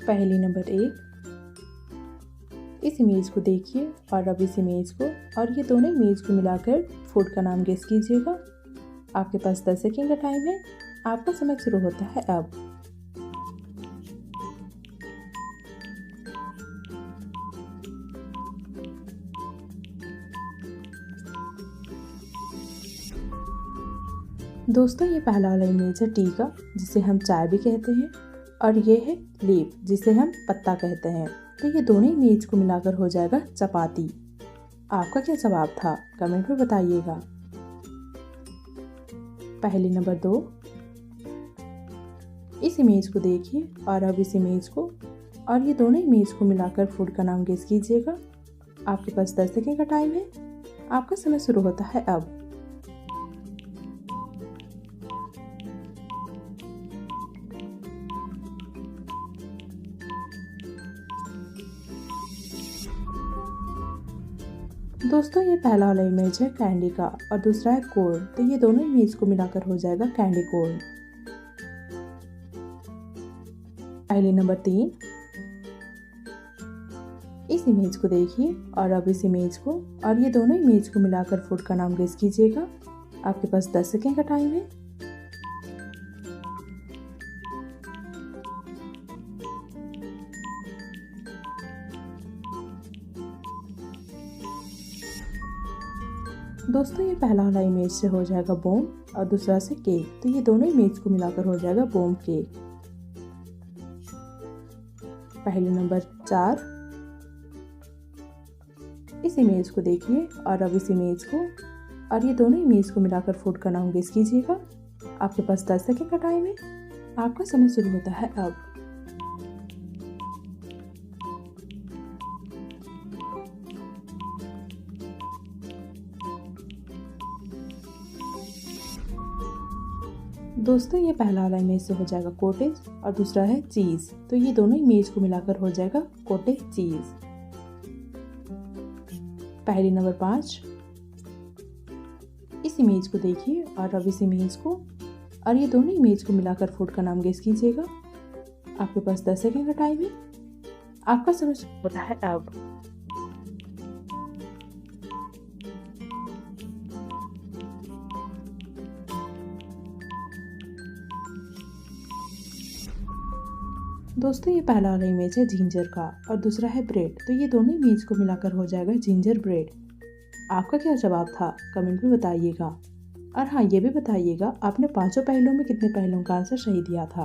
पहेली नंबर 1। इस इमेज को देखिए और अब इस इमेज को और ये दोनों इमेज को मिलाकर फूड का नाम गेस कीजिएगा। आपके पास 10 सेकेंड का टाइम है। आपका समय शुरू होता है अब। दोस्तों, ये पहला वाला इमेज है टी का, जिसे हम चाय भी कहते हैं, और ये है लीफ, जिसे हम पत्ता कहते हैं। तो ये दोनों इमेज को मिलाकर हो जाएगा चपाती। आपका क्या जवाब था, कमेंट में बताइएगा। पहेली नंबर 2। इस इमेज को देखिए और अब इस इमेज को और ये दोनों इमेज को मिलाकर फूड का नाम गेस कीजिएगा। आपके पास 10 सेकेंड का टाइम है। आपका समय शुरू होता है अब। दोस्तों, ये पहला वाला इमेज है कैंडी का और दूसरा है कोर्न। तो ये दोनों इमेज को मिलाकर हो जाएगा कैंडी कोर्न। पहेली नंबर 3। इस इमेज को देखिए और अब इस इमेज को और ये दोनों इमेज को मिलाकर फूड का नाम गेस कीजिएगा। आपके पास 10 सेकेंड का टाइम है। दोस्तों, ये पहला वाला इमेज से हो जाएगा बोम और दूसरा से केक। तो ये दोनों इमेज को मिलाकर हो जाएगा बोम केक। पहेली नंबर 4। इस इमेज को देखिए और अब इस इमेज को और ये दोनों इमेज को मिलाकर फूड का नाम गेस कीजिएगा। आपके पास 10 सेकेंड का टाइम है। आपका समय शुरू होता है अब। दोस्तों, ये पहला वाला इमेज से हो जाएगा कॉटेज और दूसरा है चीज़। तो ये दोनों इमेज को मिलाकर हो जाएगा कॉटेज चीज़। पहेली नंबर 5। इस इमेज को देखिए और अब इस इमेज को और ये दोनों इमेज को मिलाकर फूड का नाम गेस कीजिएगा। आपके पास 10 सेकेंड का टाइम है। आपका समय शुरू होता है अब। दोस्तों, ये पहला वाला इमेज है जिंजर का और दूसरा है ब्रेड। तो ये दोनों इमेज को मिलाकर हो जाएगा जिंजर ब्रेड। आपका क्या जवाब था, कमेंट में बताइएगा। और हाँ, ये भी बताइएगा आपने पांचों पहेलियों में कितने पहेलियों का आंसर सही दिया था।